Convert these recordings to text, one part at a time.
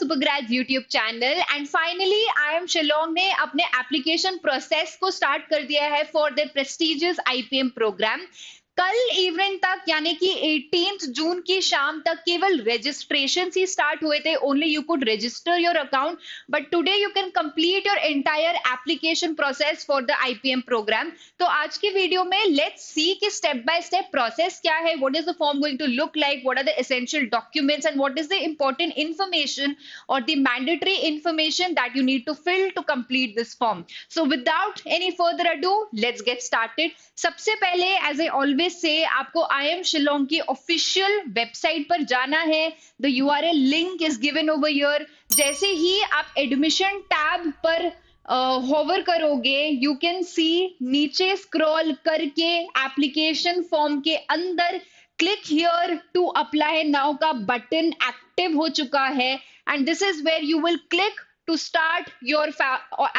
सुपरग्रेड्स YouTube channel and finally IIM Shillong ने अपने application process को स्टार्ट कर दिया है for the prestigious IPM programme. कल इवनिंग तक यानी कि 18 जून की शाम तक केवल रजिस्ट्रेशन ही स्टार्ट हुए थे। Only you could register your account, but today you can complete your entire application process for the IPM program. तो आज की वीडियो में लेट्स सी कि स्टेप बाय स्टेप प्रोसेस क्या है, what is the form going to look like, what are the essential documents and what is the important information और the mandatory information that you need to fill to complete this form. So without any further ado let's get started. सबसे पहले as I always say आपको I am Shillong की official website पर जाना है। The URL link is given over here. जैसे ही आप एडमिशन टैब पर होवर करोगे, यू कैन सी नीचे स्क्रॉल करके एप्लीकेशन फॉर्म के अंदर click here to apply now का बटन एक्टिव हो चुका है and this is where you will click to start your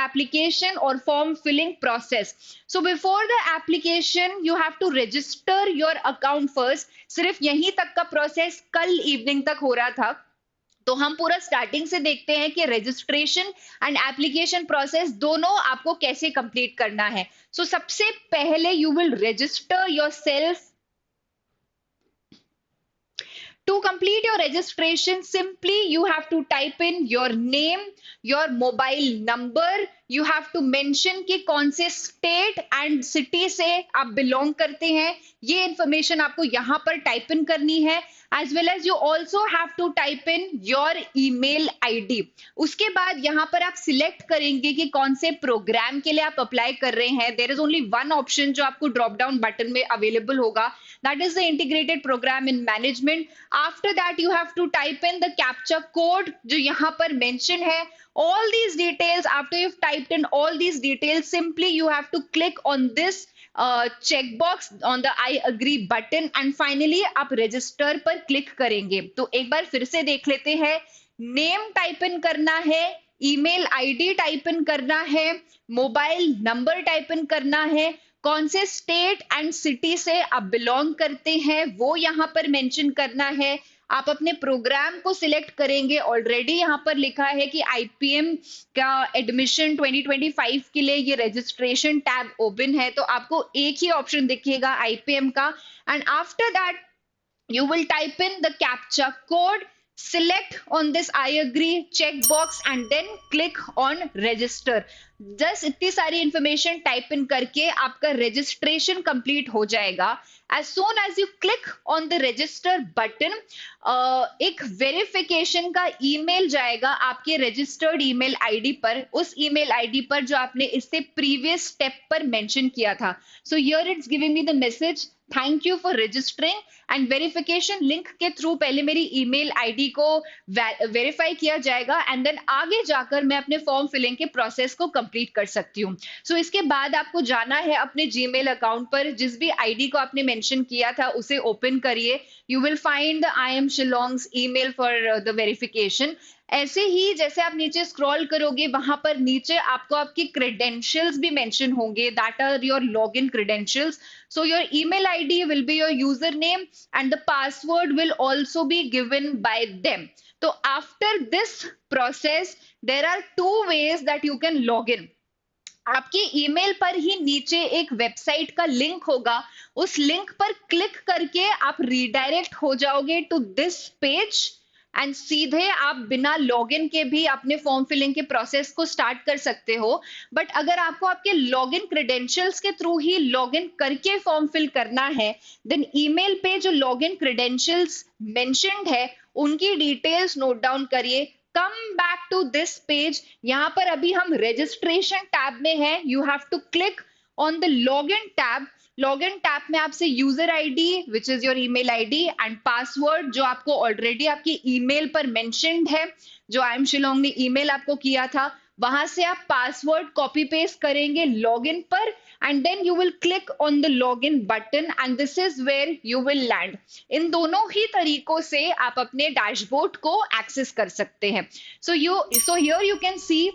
application or form filling process. So before the application you have to register your account first. सिर्फ यहीं तक का process कल evening तक हो रहा था, तो हम पूरा स्टार्टिंग से देखते हैं कि रजिस्ट्रेशन एंड एप्लीकेशन प्रोसेस दोनों आपको कैसे कंप्लीट करना है। सो सबसे पहले you will register yourself. To complete your registration, simply you have to type in your name, your mobile number, you have to mention कि कौन से स्टेट एंड सिटी से आप बिलोंग करते हैं, ये इंफॉर्मेशन आपको यहाँ पर टाइप इन करनी है। as well as you also have to type in your email ID। उसके बाद यहाँ पर आप सिलेक्ट करेंगे कि कौन से प्रोग्राम के लिए आप अप्लाई कर रहे हैं। There is only one option जो आपको ड्रॉप डाउन बटन में अवेलेबल होगा, that is the integrated program in management। after that you have to type in the captcha code जो यहाँ पर mention है। all these details, after you've typed in all these details, simply you have to click on this checkbox on the I agree button and finally आप register पर click करेंगे। तो एक बार फिर से देख लेते हैं। name टाइप इन करना है, ईमेल आईडी टाइप इन करना है, मोबाइल नंबर टाइप इन करना है, कौन से स्टेट एंड सिटी से आप बिलोंग करते हैं वो यहाँ पर मेंशन करना है। आप अपने प्रोग्राम को सिलेक्ट करेंगे। ऑलरेडी यहाँ पर लिखा है कि आईपीएम का एडमिशन 2025 के लिए ये रजिस्ट्रेशन टैब ओपन है, तो आपको एक ही ऑप्शन दिखेगा आईपीएम का। And after that you will type in the captcha code, select on this I agree checkbox and then click on register। Just इतनी सारी इंफॉर्मेशन टाइप इन करके आपका रजिस्ट्रेशन कंप्लीट हो जाएगा। as soon as you click on the register button, एक verification का email जाएगा आपके रजिस्टर्ड ईमेल आईडी पर, उस ईमेल आईडी पर जो आपने इससे प्रीवियस स्टेप पर मेंशन किया था। So here it's giving me the message thank you for registering and verification link के थ्रू पहले मेरी ईमेल आईडी को वेरीफाई किया जाएगा एंड देन आगे जाकर मैं अपने फॉर्म फिलिंग के प्रोसेस को कंप्लीट कर सकती हूँ। सो इसके बाद आपको जाना है अपने जीमेल अकाउंट पर, जिस भी आईडी को आपने मेंशन किया था उसे ओपन करिए। You will find the IIM Shillong's email for the verification. ऐसे ही जैसे आप नीचे स्क्रॉल करोगे वहां पर नीचे आपको आपकी क्रेडेंशियल्स भी मेंशन होंगे, that are your login credentials. So your email ID will be your user name and the password will also be given by them. तो after this process there are two ways that you can log in. आपके email पर ही नीचे एक website का link होगा, उस link पर click करके आप रीडायरेक्ट हो जाओगे टू दिस पेज एंड सीधे आप बिना लॉगिन के भी अपने फॉर्म फिलिंग के प्रोसेस को स्टार्ट कर सकते हो। बट अगर आपको आपके लॉगिन क्रेडेंशियल्स के थ्रू ही लॉगिन करके फॉर्म फिल करना है, देन ईमेल पे जो लॉगिन क्रेडेंशियल्स मेंशन्ड है उनकी डिटेल्स नोट डाउन करिए। Come back to this page, यहाँ पर अभी हम रजिस्ट्रेशन टैब में है। You have to click on the login tab. Login tab में आपसे user ID which is your email ID and password जो आपको ऑलरेडी आपकी ईमेल पर मेंशन्ड है, जो आई एम शिलोंग ने ईमेल आपको किया था, वहां से आप पासवर्ड कॉपी पेस्ट करेंगे लॉगिन पर and then you will click on the login button and this is where you will land. इन दोनों ही तरीकों से आप अपने डैशबोर्ड को एक्सेस कर सकते हैं। So here you can C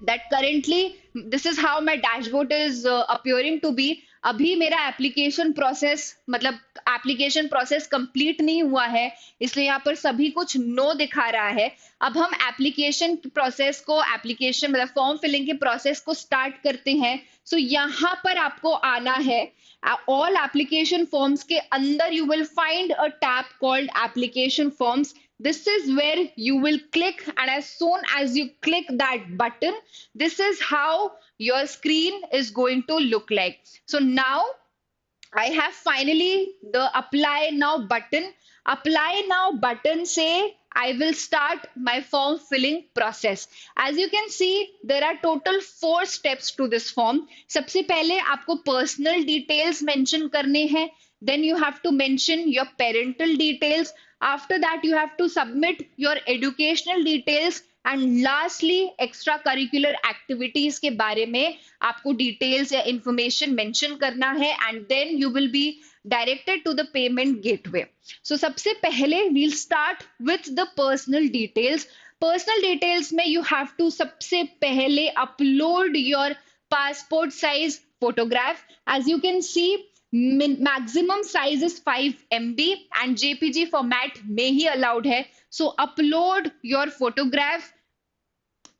that currently this is how my dashboard is appearing to be. अभी मेरा एप्लीकेशन प्रोसेस मतलब एप्लीकेशन प्रोसेस कंप्लीट नहीं हुआ है, इसलिए यहाँ पर सभी कुछ नो दिखा रहा है. अब हम एप्लीकेशन प्रोसेस को एप्लीकेशन मतलब फॉर्म फिलिंग के प्रोसेस को स्टार्ट करते हैं. सो यहाँ पर आपको आना है. ऑल एप्लीकेशन फॉर्म्स के अंदर you will find a tab called application forms. This is where you will click, and as soon as you click that button, this is how your screen is going to look like. So now I have finally the apply now button. Apply now button say I will start my form filling process. As you can see, there are total 4 steps to this form. सबसे पहले आपको personal details mention करने हैं. Then you have to mention your parental details. After that, you have to submit your educational details. And lastly extra curricular activities के बारे में आपको details या इंफॉर्मेशन मेंशन करना है. And then you will be directed to the payment gateway. So सबसे पहले we'll start with the personal details. Personal details में यू हैव टू सबसे पहले upload your passport size photograph. As you can see maximum size is 5 MB and JPG format में ही allowed है. So upload your photograph.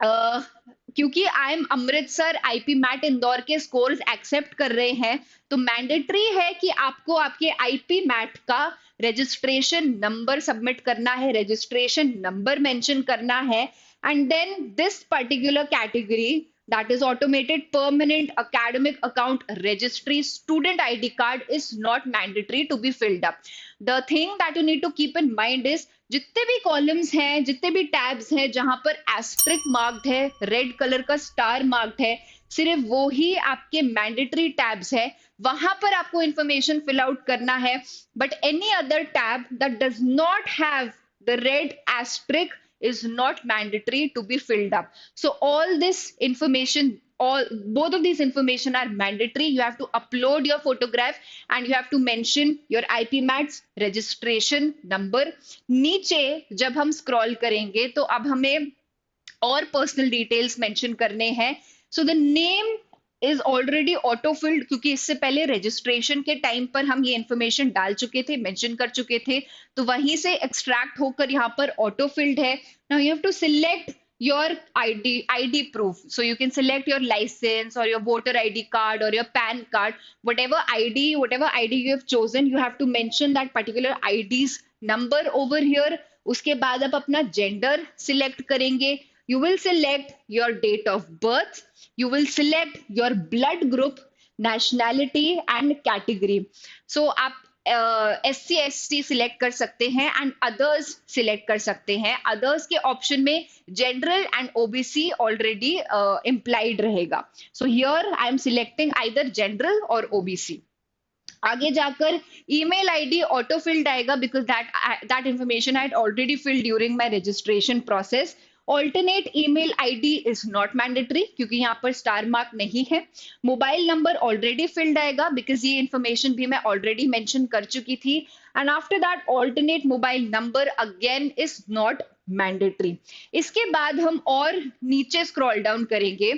क्योंकि I am Amritsar IP MAT Indore के scores accept कर रहे हैं, तो मैंडेटरी है कि आपको आपके आईपी मैट का रजिस्ट्रेशन नंबर सबमिट करना है, रजिस्ट्रेशन नंबर मेंशन करना है. And then this particular category, that is automated permanent academic account registry student ID card is not mandatory to be filled up. The thing that you need to keep in mind is जितने भी columns हैं, जितने भी tabs हैं जहां पर asterisk marked है, red colour का स्टार मार्क्ड है, सिर्फ वो ही आपके मैंडेटरी टैब्स है, वहां पर आपको इंफॉर्मेशन फिल आउट करना है. But any other tab that does not have the red asterisk is not mandatory to be filled up. So all this information, both of these information are mandatory. You have to upload your photograph and you have to mention your IP MATs registration number. नीचे जब हम scroll करेंगे तो अब हमें और personal details mention करने हैं. So the name is already auto filled क्योंकि इससे पहले रजिस्ट्रेशन के टाइम पर हम ये इंफॉर्मेशन डाल चुके थे, मेंशन कर चुके थे, तो वहीं से एक्सट्रैक्ट होकर यहाँ पर ऑटो फिल्ड है. Now you have to select your ID proof. So you can select your license or your voter ID card or your PAN card, whatever ID you have chosen, you have to mention that particular ID's number over here. उसके बाद आप अपना gender select करेंगे. You will select your date of birth. You will select your blood group, nationality and category. So आप SC ST select कर सकते हैं and others select कर सकते हैं. अदर्स के ऑप्शन में general and OBC already implied रहेगा. So here I am selecting either general or OBC. आगे जाकर ईमेल आईडी ऑटो फिल्ड आएगा because that information I had already filled during my registration process. Alternate email ID is not mandatory क्योंकि यहाँ पर star mark नहीं है. Mobile number already filled आएगा because ये इंफॉर्मेशन भी मैं ऑलरेडी मेंशन कर चुकी थी. And after that alternate mobile number again is not mandatory. इसके बाद हम और नीचे स्क्रॉल डाउन करेंगे.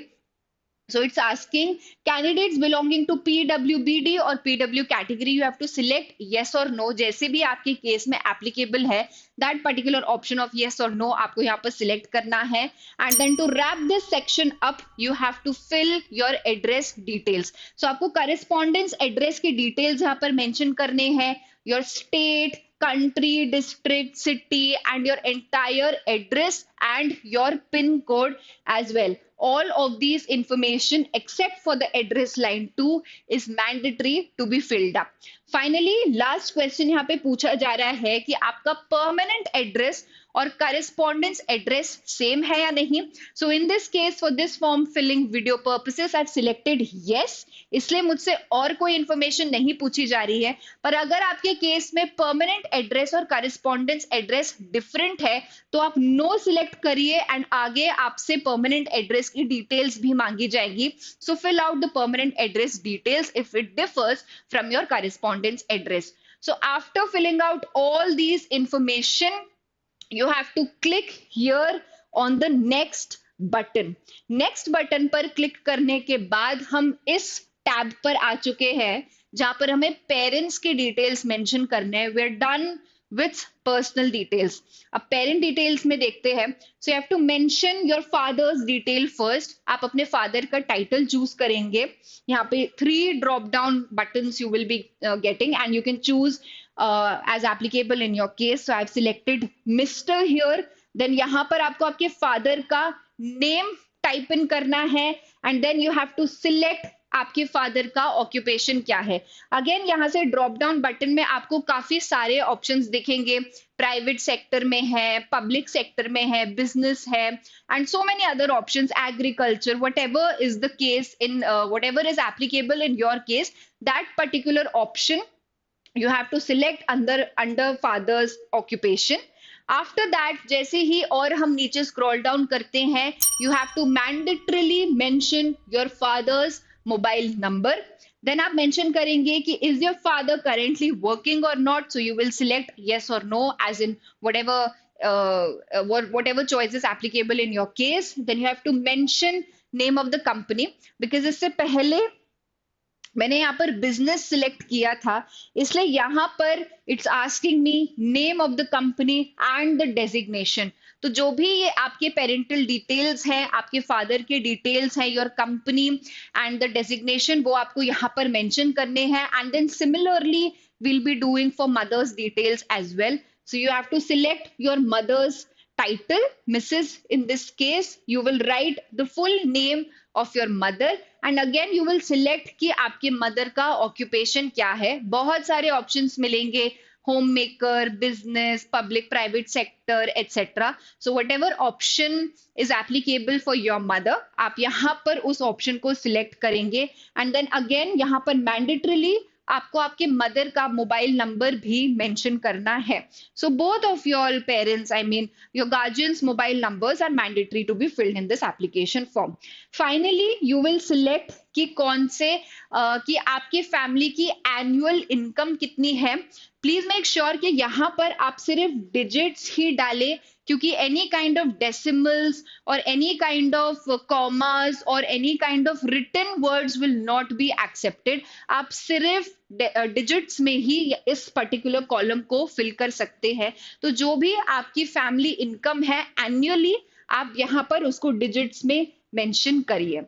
So it's asking candidates belonging to PWBD or PW category, you have to select yes or no. जैसे भी आपके केस में applicable है, that particular option of yes or no आपको यहाँ पर select करना है. And then to wrap this section up, you have to fill your address details. So आपको correspondence address की details यहाँ पर mention करने हैं. Your state, country, district, city and your entire address and your PIN code as well. All of these information except for the address line 2 is mandatory to be filled up. Finally, last question यहाँ पे पूछा जा रहा है कि आपका permanent address और correspondence address same है या नहीं. So in this case for this form filling video purposes I've selected yes. इसलिए मुझसे और कोई information नहीं पूछी जा रही है. पर अगर आपके केस में permanent address और correspondence address different है तो आप no select करिए एंड आगे आपसे permanent address की details भी मांगी जाएगी. So fill out the permanent address details if it differs from your correspondence address. So after filling out all these information, you have to click here on the next button. Next button पर click करने के बाद हम इस tab पर आ चुके हैं जहां पर हमें पेरेंट्स के डिटेल्स मेंशन करने हैं। We are done with personal details. अब पेरेंट डिटेल्स में देखते हैं। So you have to mention your father's detail first. आप अपने फादर का टाइटल चूज करेंगे। यहाँ पे 3 drop down buttons you will be getting and you can choose as applicable in your case. So I've selected Mr. here. Then यहाँ पर आपको आपके फादर का नेम टाइप इन करना है and then you have to select आपके father का occupation क्या है। अगेन यहाँ से ड्रॉप डाउन बटन में आपको काफी सारे ऑप्शंस दिखेंगे। प्राइवेट सेक्टर में है, पब्लिक सेक्टर में है, बिजनेस है and so many other options, agriculture, whatever is the case in whatever is applicable in your case, that particular option you have to select under father's occupation. After that जैसे ही और हम नीचे scroll down करते हैं, you have to mandatorily mention your father's mobile number. Then आप mention करेंगे कि is your father currently working or not. So you will select yes or no as in whatever choice is applicable in your case. Then you have to mention name of the company because इससे पहले मैंने यहाँ पर business select किया था, इसलिए यहाँ पर it's asking me name of the company and the designation. तो जो भी ये आपके पेरेंटल डिटेल्स हैं, आपके फादर के डिटेल्स हैं, your company and the designation, वो आपको यहाँ पर मेंशन करने हैं। And then similarly will be doing for mother's details as well. So you have to select your mother's title, Mrs. In this case, you will write the full name of your mother and again you will select कि आपके mother का occupation क्या है। बहुत सारे options मिलेंगे, home maker, business, public private sector etcetera. So what ever option is applicable for your mother, आप यहाँ पर उस ऑप्शन को सिलेक्ट करेंगे एंड देन अगेन यहाँ पर मैंडेटरीली आपको आपके मदर का मोबाइल नंबर भी मेंशन करना है। So both of your parents, I mean your guardians mobile numbers are mandatory to be filled in this application form. Finally you will select कि कौन से कि आपके फैमिली की एनुअल इनकम कितनी है। प्लीज मेक श्योर कि यहाँ पर आप सिर्फ डिजिट्स ही डालें, क्योंकि एनी काइंड ऑफ डेसिमल्स और एनी काइंड ऑफ कॉमास और any kind of written words will not be accepted. आप सिर्फ डिजिट्स में ही इस पर्टिकुलर कॉलम को फिल कर सकते हैं। तो जो भी आपकी फैमिली इनकम है एनुअली, आप यहाँ पर उसको डिजिट्स में मेंशन करिए।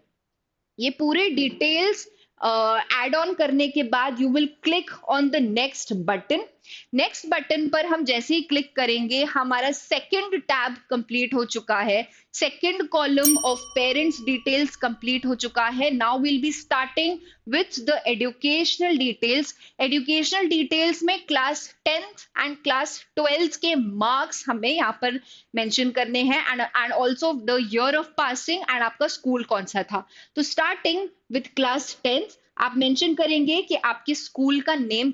ये पूरे डिटेल्स एड ऑन करने के बाद you will click on the next button. Next button पर हम जैसे ही क्लिक करेंगे, हमारा सेकंड टैब कंप्लीट हो चुका है। Second column of parents details complete हो चुका है। Now we'll be starting with the educational details. Educational details में class 10th and class 12th के मार्क्स हमें यहाँ पर मेंशन करने हैं and also the year of passing and आपका स्कूल कौन सा था। तो स्टार्टिंग विथ क्लास 10th आप मेंशन करेंगे कि आपके स्कूल का नेम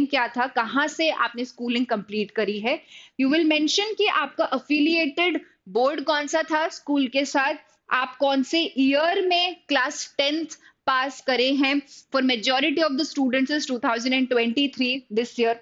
क्या था, कहाँ से आपने स्कूलिंग कंप्लीट करी है। यू विल मेंशन कि आपका अफिलिएटेड बोर्ड कौन सा था स्कूल के साथ, आप कौन से ईयर में क्लास 10th पास करे हैं। For majority of the students is 2023 this year.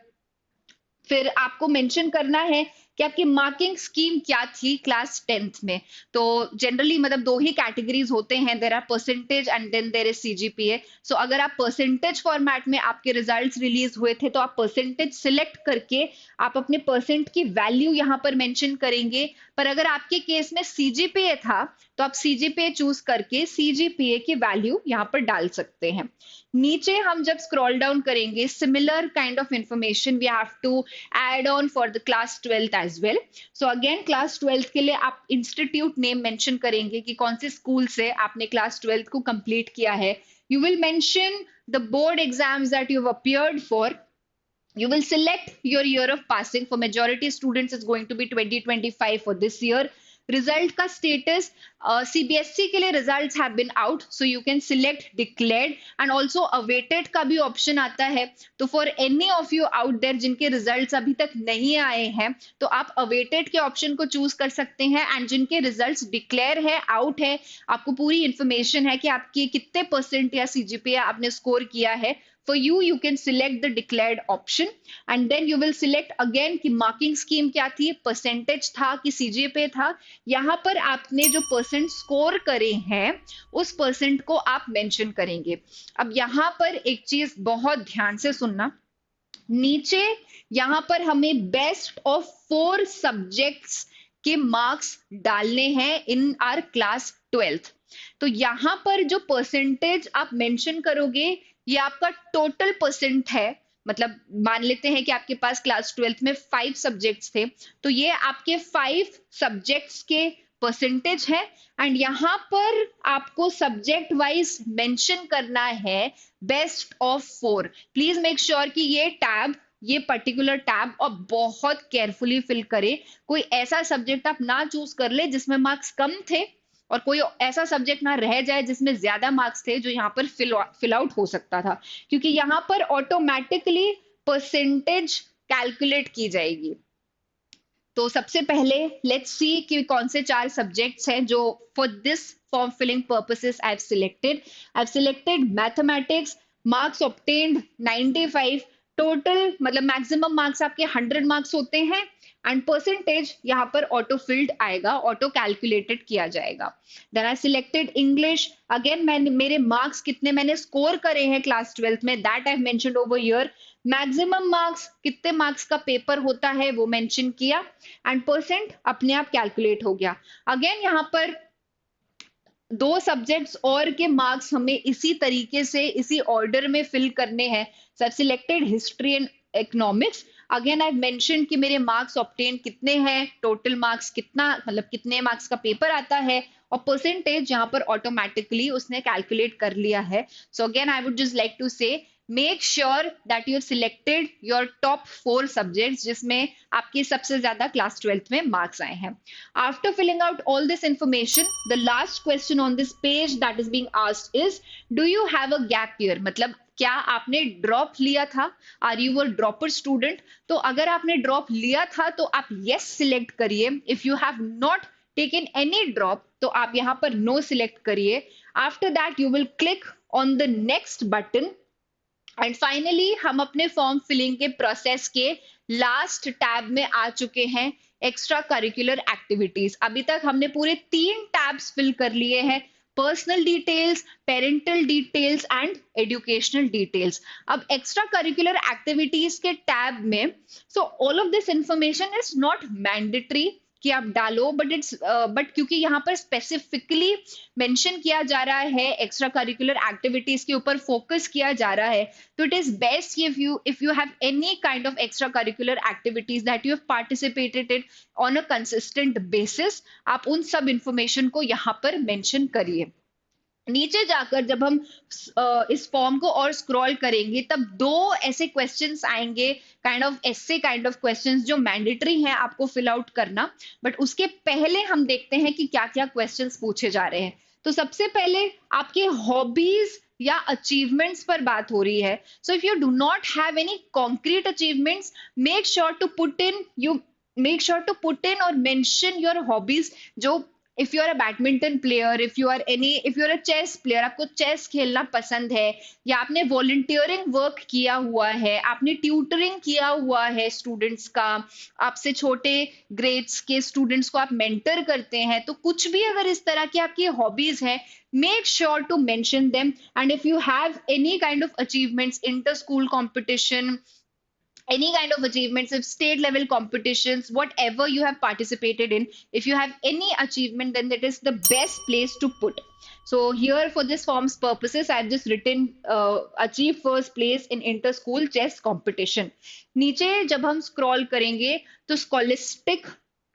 फिर आपको मेंशन करना है कि आपकी मार्किंग स्कीम क्या थी क्लास 10th में। तो जनरली मतलब 2 ही कैटेगरीज होते हैं, there are percentage and then there is CGPA. So अगर आप परसेंटेज फॉर्मेट में आपके रिजल्ट्स रिलीज हुए थे तो आप परसेंटेज सिलेक्ट करके आप अपने परसेंट की वैल्यू यहाँ पर मेंशन करेंगे। पर अगर आपके केस में सीजीपीए था तो आप सीजीपीए चूज करके सीजीपीए की वैल्यू यहाँ पर डाल सकते हैं। नीचे हम जब स्क्रॉल डाउन करेंगे, similar kind of information we have to add on for the class 12th as well. So again class 12th के लिए आप इंस्टीट्यूट नेम मेंशन करेंगे कि कौन से स्कूल से आपने क्लास 12th को कंप्लीट किया है। You will mention the board exams that you have appeared for. You will select your year of passing. For majority students it's going to be 2025 for this year. Result का status CBSE के लिए results have been out, so you can select declared and also awaited का भी option आता है। तो for any of you out there जिनके results अभी तक नहीं आए हैं, तो आप अवेटेड के ऑप्शन को चूज कर सकते हैं, एंड जिनके रिजल्ट्स डिक्लेयर है, आउट है, आपको पूरी इंफॉर्मेशन है कि आपके कितने परसेंट या CGPA आपने स्कोर किया है, for you can select the declared option and then you will select again कि marking scheme क्या थी, percentage था कि CGPA था। यहाँ पर आपने जो परसेंट स्कोर करे हैं उस परसेंट को आप मेंशन करेंगे। अब यहाँ पर एक चीज बहुत ध्यान से सुनना, नीचे यहाँ पर हमें बेस्ट ऑफ 4 सब्जेक्ट्स के मार्क्स डालने हैं इन आर क्लास 12th। तो यहाँ पर जो परसेंटेज आप मेंशन करोगे ये आपका टोटल परसेंट है, मतलब मान लेते हैं कि आपके पास क्लास 12th में 5 सब्जेक्ट्स थे, तो ये आपके 5 सब्जेक्ट्स के परसेंटेज है, एंड यहाँ पर आपको सब्जेक्ट वाइज मेंशन करना है best of 4। Please make sure कि ये पर्टिकुलर टैब और बहुत केयरफुली फिल करें। कोई ऐसा सब्जेक्ट आप ना चूज कर ले जिसमें मार्क्स कम थे, और कोई ऐसा सब्जेक्ट ना रह जाए जिसमें ज्यादा मार्क्स थे, जो यहाँ पर फिल आउट हो सकता था, क्योंकि यहाँ पर ऑटोमेटिकली परसेंटेज कैलकुलेट की जाएगी। तो सबसे पहले लेट्स सी कि कौन से 4 सब्जेक्ट्स हैं जो for this form filling purposes I have selected mathematics, marks obtained 95, total मतलब मैक्सिमम मार्क्स आपके 100 मार्क्स होते हैं, एंड परसेंटेज यहाँ पर ऑटो फिल्ड आएगा, ऑटो कैलकुलेटेड किया जाएगा। Then I selected English, again मैंने मेरे मार्क्स कितने मैंने स्कोर करे हैं क्लास 12th में, that I mentioned over here. Maximum marks कितने मार्क्स का पेपर होता है वो मेंशन किया, एंड परसेंट अपने आप कैलकुलेट हो गया। अगेन यहाँ पर 2 सब्जेक्ट्स और के मार्क्स हमें इसी तरीके से इसी ऑर्डर में फिल करने हैं। So I selected history and economics, again I mention कि मेरे मार्क्स ऑब्टेन कितने हैं, टोटल मार्क्स कितना, मतलब कितने मार्क्स का पेपर आता है, और परसेंटेज यहाँ पर ऑटोमेटिकली उसने कैलकुलेट कर लिया है। So again I would just like to say make sure that you have selected your top 4 subjects जिसमें आपके सबसे ज्यादा क्लास 12th में मार्क्स आए हैं। After filling out all this information, the last question on this page that is being asked is, do you have a gap year, मतलब क्या आपने ड्रॉप लिया था, are you a dropper student. तो अगर आपने ड्रॉप लिया था तो आप यस सिलेक्ट करिए, if you have not taken any drop तो आप यहाँ पर नो सिलेक्ट करिए। After that you will click on the next button, and finally हम अपने फॉर्म फिलिंग के प्रोसेस के लास्ट टैब में आ चुके हैं, एक्स्ट्रा करिकुलर एक्टिविटीज। अभी तक हमने पूरे 3 टैब्स फिल कर लिए हैं, personal details, parental details and educational details. अब एक्स्ट्रा करिकुलर एक्टिविटीज के टैब में, so all of this information is not mandatory कि आप डालो, बट क्योंकि यहाँ पर स्पेसिफिकली मेंशन किया जा रहा है, एक्स्ट्रा करिकुलर एक्टिविटीज के ऊपर फोकस किया जा रहा है, तो it is best if you have any kind of extracurricular activities that you have participated in on a consistent basis, आप उन सब इंफॉर्मेशन को यहाँ पर मेंशन करिए। नीचे जाकर जब हम इस फॉर्म को और स्क्रॉल करेंगे तब 2 ऐसे क्वेश्चंस आएंगे, काइंड ऑफ ऐसे काइंड ऑफ क्वेश्चंस जो मैंडेटरी हैं आपको फिल आउट करना, बट उसके पहले हम देखते हैं कि क्या क्या क्वेश्चंस पूछे जा रहे हैं। तो सबसे पहले आपके हॉबीज या अचीवमेंट्स पर बात हो रही है। So if you do not have any concrete achievements, make sure to put in और मेंशन योर हॉबीज। जो if you are a badminton player, if you are a chess player, आपको chess खेलना पसंद है, या आपने वॉलंटियरिंग वर्क किया हुआ है, आपने ट्यूटरिंग किया हुआ है स्टूडेंट्स का, आपसे छोटे ग्रेड्स के स्टूडेंट्स को आप मेंटर करते हैं, तो कुछ भी अगर इस तरह की आपकी हॉबीज है, make sure to mention them. And if you have any kind of achievements, inter school competition, any kind of achievements, if state level competitions, whatever you have participated in, if you have any achievement, then that is the best place to put. So here for this form's purposes, I've just written achieve first place in inter school chess competition. नीचे जब हम scroll करेंगे तो scholastic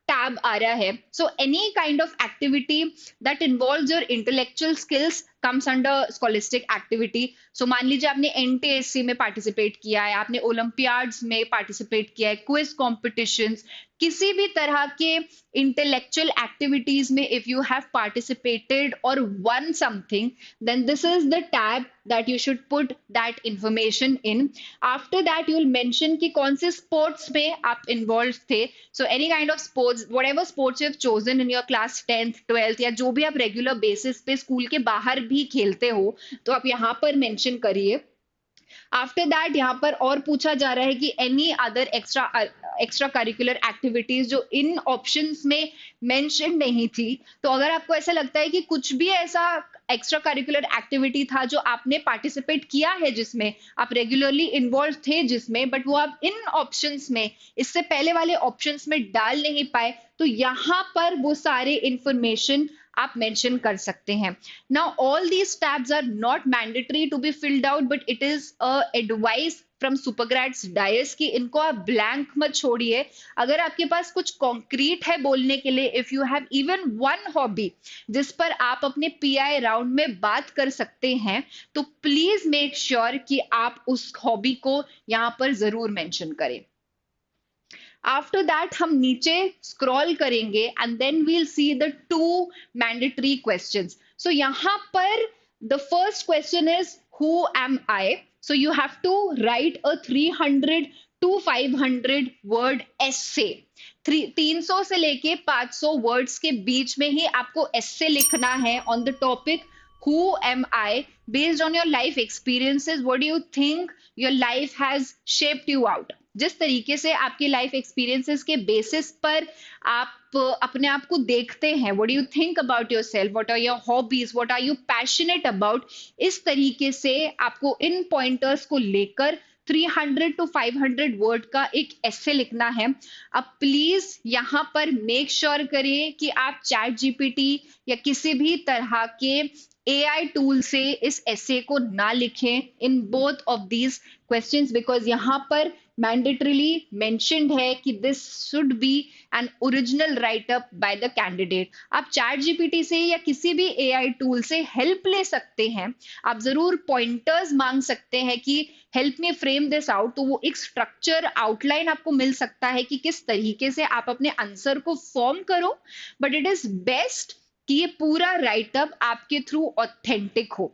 tab आ रहा है. So any kind of activity that involves your intellectual skills comes under scholastic activity. So मान लीजिए आपने NTSC में पार्टिसिपेट किया है, आपने ओलंपियाड्स में पार्टिसिपेट किया है, क्विज कॉम्पिटिशन्स, किसी भी तरह के इंटेलेक्चुअल एक्टिविटीज में इफ यू हैव पार्टिसिपेटेड और one something, then this is the tab that you should put that information in. After that you will mention कि कौन से sports में आप involved थे. So any kind of sports, whatever sports you have chosen in your class 10th 12th या जो भी आप रेगुलर बेसिस पे स्कूल के बाहर भी खेलते हो, तो आप यहाँ पर मेंशन करिए. आफ्टर दैट यहाँ पर और पूछा जा रहा है कि any other extra curricular activities जो इन ऑप्शंस में मेंशन नहीं थी. तो अगर आपको ऐसा लगता है कि कुछ भी ऐसा एक्स्ट्रा करिकुलर एक्टिविटी था जो आपने पार्टिसिपेट किया है, जिसमें आप रेगुलरली इन्वॉल्व थे, जिसमें बट वो आप इन ऑप्शंस में इससे पहले वाले ऑप्शंस में डाल नहीं पाए, तो यहाँ पर वो सारे इंफॉर्मेशन आप मेंशन कर सकते हैं. Now all these tabs are not mandatory to be filled out, but it is a advice from Supergrades डायस कि इनको आप ब्लैंक मत छोड़िए. अगर आपके पास कुछ कॉन्क्रीट है बोलने के लिए, if you have even one hobby जिस पर आप अपने पीआई राउंड में बात कर सकते हैं, तो प्लीज मेक श्योर कि आप उस हॉबी को यहाँ पर जरूर मेंशन करें. आफ्टर दैट हम नीचे स्क्रॉल करेंगे and then we'll see the two mandatory questions. So यहाँ पर the first question is who am I. So you have to write a 300 to 500 word essay. 300 से लेके 500 वर्ड्स के बीच में ही आपको एस्से लिखना है on the topic who am I, based on your life experiences. What do you think your life has shaped you out? जिस तरीके से आपकी लाइफ एक्सपीरियंसेस के बेसिस पर आप अपने आप को देखते हैं, what do you think about yourself, what are your hobbies, what are you passionate about, इस तरीके से आपको इन पॉइंटर्स को लेकर 300 to 500 वर्ड का एक एसे लिखना है. अब प्लीज यहाँ पर मेक श्योर करिए कि आप चैट जीपीटी या किसी भी तरह के AI टूल से इस एसे को ना लिखें in both of these questions, because यहाँ पर मैंडेटरीली मेंशन्ड है कि this should be an original right up by the candidate. आप चैट जीपीटी से या किसी भी AI टूल से हेल्प ले सकते हैं. आप जरूर पॉइंटर्स मांग सकते हैं कि help me frame this out, तो वो एक स्ट्रक्चर आउटलाइन आपको मिल सकता है कि किस तरीके से आप अपने आंसर को फॉर्म करो. बट इट इज बेस्ट कि ये पूरा राइटअप आपके थ्रू ऑथेंटिक हो.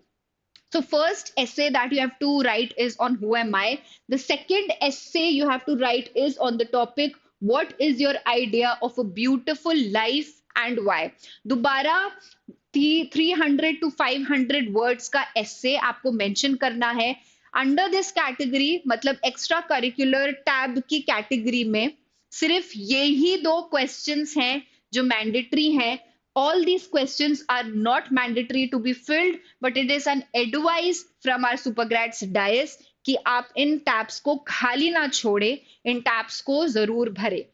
So first essay that you have to write is on who am I. The second essay you have to write is on the topic what is your idea of a beautiful life and why. दोबारा 300 to 500 words का essay आपको mention करना है. Under this category, मतलब extra curricular tab की category में सिर्फ यही दो क्वेश्चंस हैं जो मैंडेटरी हैं. All these questions are not mandatory to be filled, but it is an advice from our Supergrads Dias कि आप इन टैब्स को खाली ना छोड़े, इन टैब्स को जरूर भरे.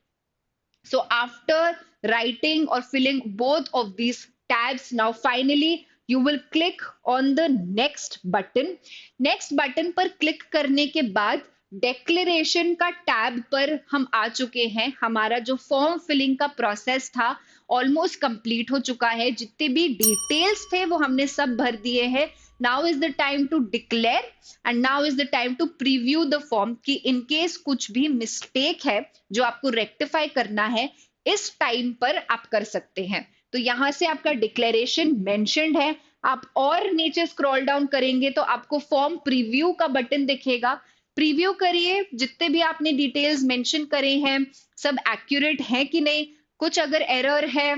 So after writing or filling both of these tabs, now finally you will click on the next button. Next button पर क्लिक करने के बाद डेक्लेरेशन का टैब पर हम आ चुके हैं. हमारा जो फॉर्म फिलिंग का प्रोसेस था ऑलमोस्ट कंप्लीट हो चुका है. जितने भी डिटेल्स थे वो हमने सब भर दिए हैं. Now is the time to declare and now is the time to preview the form कि इन केस कुछ भी मिस्टेक है जो आपको रेक्टिफाई करना है, इस टाइम पर आप कर सकते हैं. तो यहां से आपका डिक्लेरेशन मेंशन्ड है. आप और नीचे स्क्रॉल डाउन करेंगे तो आपको फॉर्म प्रीव्यू का बटन दिखेगा. प्रीव्यू करिए, जितने भी आपने डिटेल्स मेंशन करे हैं सब एक्यूरेट है कि नहीं. कुछ अगर एरर है,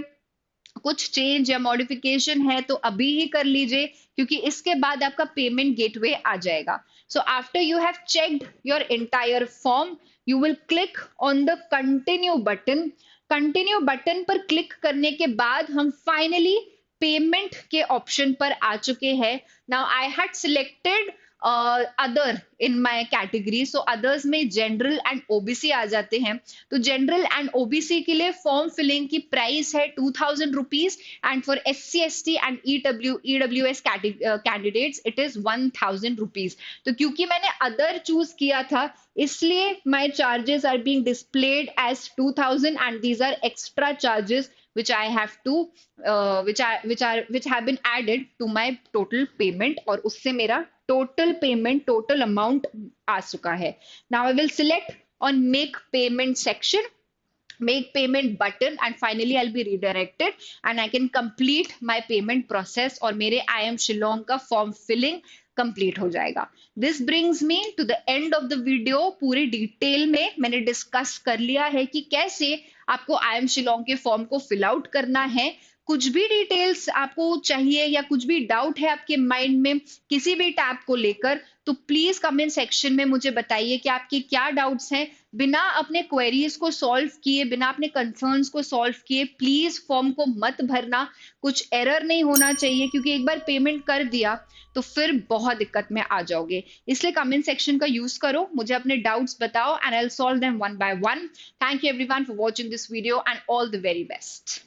कुछ चेंज या मॉडिफिकेशन है तो अभी ही कर लीजिए, क्योंकि इसके बाद आपका पेमेंट गेटवे आ जाएगा. So after you have checked your entire form, you will click on the continue button. Continue button पर क्लिक करने के बाद हम फाइनली पेमेंट के ऑप्शन पर आ चुके हैं. Now I had selected other in my category, so others में जनरल एंड ओबीसी आ जाते हैं. तो जनरल एंड ओबीसी के लिए फॉर्म फिलिंग की प्राइस है 2000 rupees and for SC ST and EWS candidates it is 1000 rupees. तो क्योंकि मैंने अदर चूज किया था इसलिए my charges are being displayed as 2000 and these are extra charges which I have to which have been added to my total payment, और उससे मेरा total payment, total amount आ चुका है. Now I will select on make payment section, make payment button, and finally I'll be redirected and I can complete my payment process, और मेरे I am Shillong का form filling complete हो जाएगा. This brings me to the end of the video. पूरी detail में मैंने discuss कर लिया है कि कैसे आपको आई एम शिलोंग के फॉर्म को फिल आउट करना है. कुछ भी डिटेल्स आपको चाहिए या कुछ भी डाउट है आपके माइंड में किसी भी टैब को लेकर, तो प्लीज कमेंट सेक्शन में मुझे बताइए कि आपके क्या डाउट्स हैं. बिना अपने क्वेरीज को सॉल्व किए, बिना अपने कंसर्न्स को सॉल्व किए प्लीज फॉर्म को मत भरना. कुछ एरर नहीं होना चाहिए, क्योंकि एक बार पेमेंट कर दिया तो फिर बहुत दिक्कत में आ जाओगे. इसलिए कमेंट सेक्शन का यूज करो, मुझे अपने डाउट्स बताओ, and I will solve them one by one. Thank you everyone for watching this video and all the very best.